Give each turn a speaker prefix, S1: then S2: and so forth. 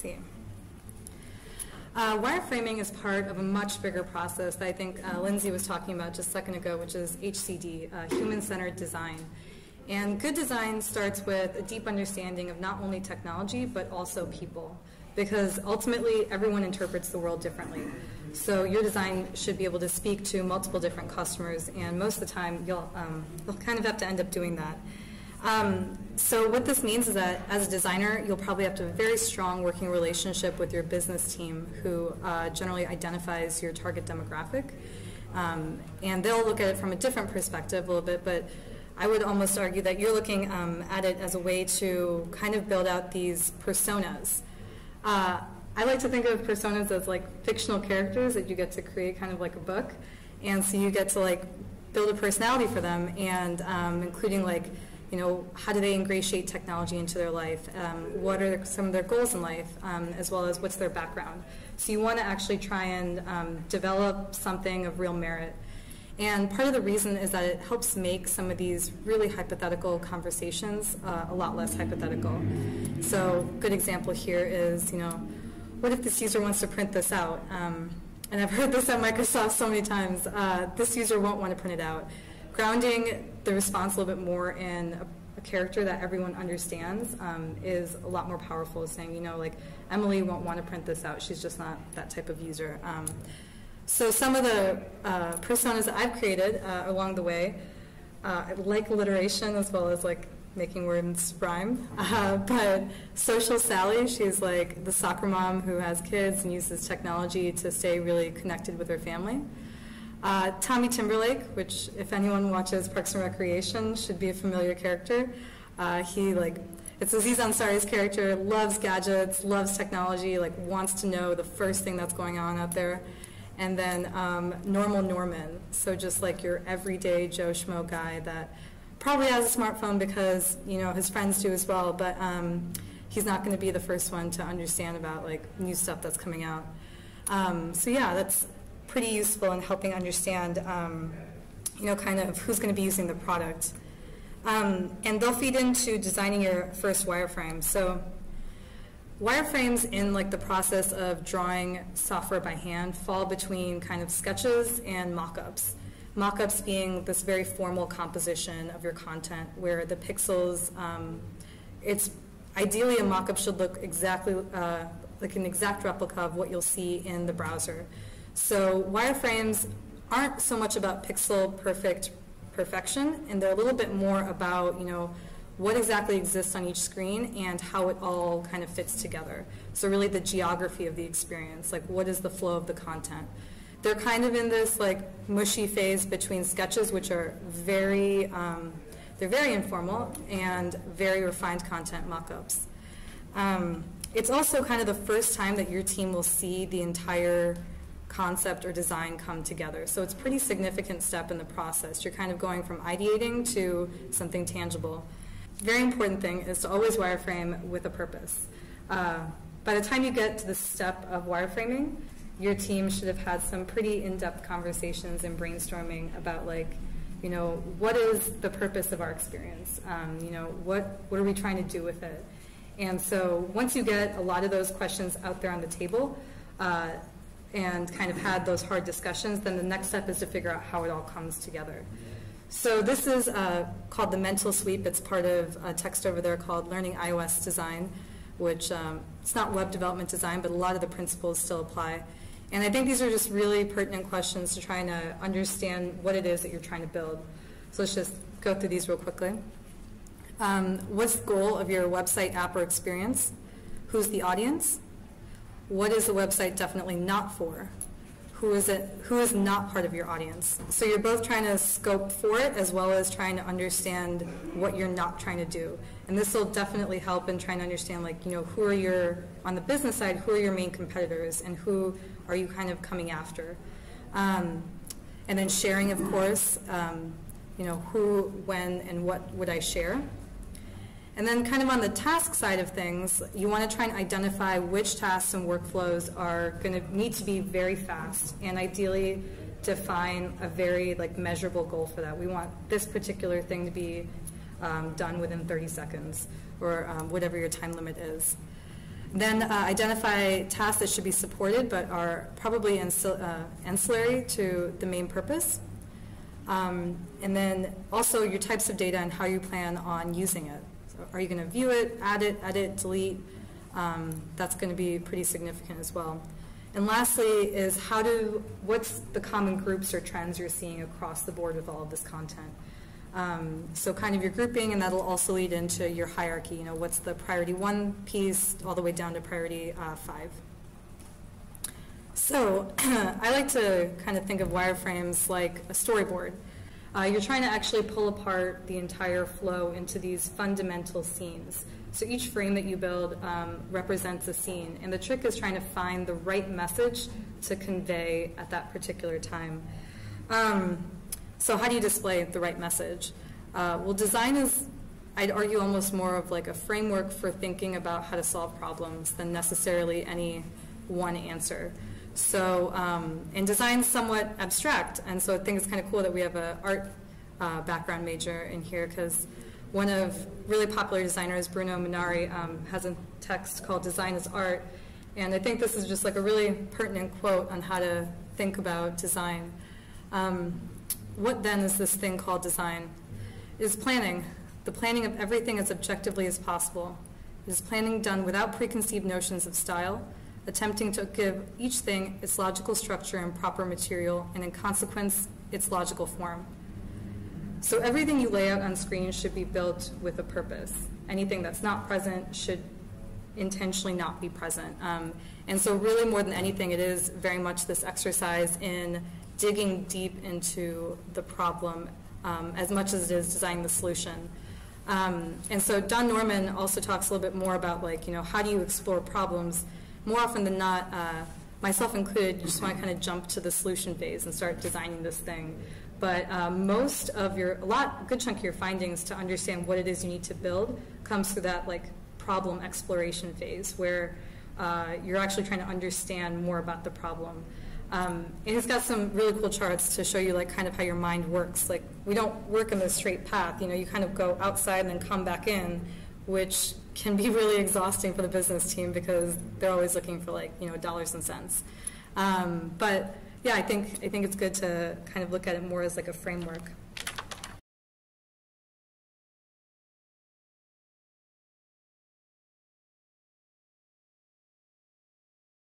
S1: see. Wireframing is part of a much bigger process that I think Lindsay was talking about just a second ago, which is HCD, human-centered design. And good design starts with a deep understanding of not only technology, but also people. Because ultimately, everyone interprets the world differently. So your design should be able to speak to multiple different customers, and most of the time, you'll kind of have to end up doing that. So what this means is that as a designer, you'll probably have to have a very strong working relationship with your business team who generally identifies your target demographic. And they'll look at it from a different perspective a little bit, but I would almost argue that you're looking at it as a way to kind of build out these personas. I like to think of personas as like fictional characters that you get to create kind of like a book. And so you get to like build a personality for them, and including like, you know, how do they ingratiate technology into their life? What are some of their goals in life, as well as what's their background? So you want to actually try and develop something of real merit. And part of the reason is that it helps make some of these really hypothetical conversations a lot less hypothetical. So a good example here is, you know, what if this user wants to print this out? And I've heard this at Microsoft so many times. This user won't want to print it out. Grounding the response a little bit more in a character that everyone understands is a lot more powerful, saying, you know, like, Emily won't want to print this out. She's just not that type of user. So some of the personas that I've created along the way, like alliteration as well as like making words rhyme. But Social Sally, she's like the soccer mom who has kids and uses technology to stay really connected with her family. Tommy Timberlake, which if anyone watches Parks and Recreation should be a familiar character. It's Aziz Ansari's character, loves gadgets, loves technology, like wants to know the first thing that's going on out there. And then Normal Norman, so just like your everyday Joe Schmo guy that probably has a smartphone because, you know, his friends do as well, but he's not going to be the first one to understand about like new stuff that's coming out. So yeah, that's pretty useful in helping understand, you know, kind of who's going to be using the product. And they'll feed into designing your first wireframe. So wireframes in like the process of drawing software by hand fall between kind of sketches and mock-ups. Mock-ups being this very formal composition of your content where the pixels, it's ideally a mock-up should look exactly like an exact replica of what you'll see in the browser. So wireframes aren't so much about pixel perfection, and they're a little bit more about, you know, what exactly exists on each screen and how it all kind of fits together. So really the geography of the experience, like what is the flow of the content. They're kind of in this like mushy phase between sketches, which are very, they're very informal, and very refined content mock-ups. It's also kind of the first time that your team will see the entire concept or design come together. So it's a pretty significant step in the process. You're kind of going from ideating to something tangible. Very important thing is to always wireframe with a purpose. By the time you get to the step of wireframing, your team should have had some pretty in-depth conversations and brainstorming about, like, you know, what is the purpose of our experience? You know, what are we trying to do with it? And so once you get a lot of those questions out there on the table and kind of had those hard discussions, then the next step is to figure out how it all comes together. So this is called the mental sweep. It's part of a text over there called Learning iOS Design, which it's not web development design, but a lot of the principles still apply. And I think these are just really pertinent questions to trying to understand what it is that you're trying to build. So let's just go through these real quickly. What's the goal of your website, app, or experience? Who's the audience? What is the website definitely not for? Who is not part of your audience? So you're both trying to scope for it as well as trying to understand what you're not trying to do. And this will definitely help in trying to understand, like, you know, who are your, on the business side, who are your main competitors and who are you kind of coming after? And then sharing, of course, you know, who, when, and what would I share? And then kind of on the task side of things, you want to try and identify which tasks and workflows are going to need to be very fast, and ideally define a very like measurable goal for that. We want this particular thing to be done within 30 seconds or whatever your time limit is. Then identify tasks that should be supported but are probably ancillary to the main purpose. And then also your types of data and how you plan on using it. So are you going to view it, add it, edit, delete? That's going to be pretty significant as well. And lastly is what's the common groups or trends you're seeing across the board with all of this content? So kind of your grouping, and that'll also lead into your hierarchy. What's the priority 1 piece all the way down to priority 5. So I like to kind of think of wireframes like a storyboard. You're trying to actually pull apart the entire flow into these fundamental scenes. So each frame that you build represents a scene, and the trick is trying to find the right message to convey at that particular time. So how do you display the right message? Well, design is, I'd argue, almost more of like a framework for thinking about how to solve problems than necessarily any one answer. So, and design's somewhat abstract, and so I think it's kind of cool that we have an art background major in here, because one of really popular designers, Bruno Munari, has a text called Design is Art, and I think this is just like a really pertinent quote on how to think about design. What then is this thing called design? It is planning. The planning of everything as objectively as possible. It is planning done without preconceived notions of style, attempting to give each thing its logical structure and proper material, and in consequence, its logical form. So everything you lay out on screen should be built with a purpose. Anything that's not present should intentionally not be present. And so really more than anything, it is very much this exercise in digging deep into the problem as much as it is designing the solution. And so Don Norman also talks a little bit more about how do you explore problems. More often than not, myself included, you just want to kind of jump to the solution phase and start designing this thing. But a good chunk of your findings to understand what it is you need to build comes through that problem exploration phase where you're actually trying to understand more about the problem. And he's got some really cool charts to show you kind of how your mind works. We don't work in a straight path. You kind of go outside and then come back in, which can be really exhausting for the business team because they're always looking for dollars and cents. But yeah, I think it's good to kind of look at it more as a framework.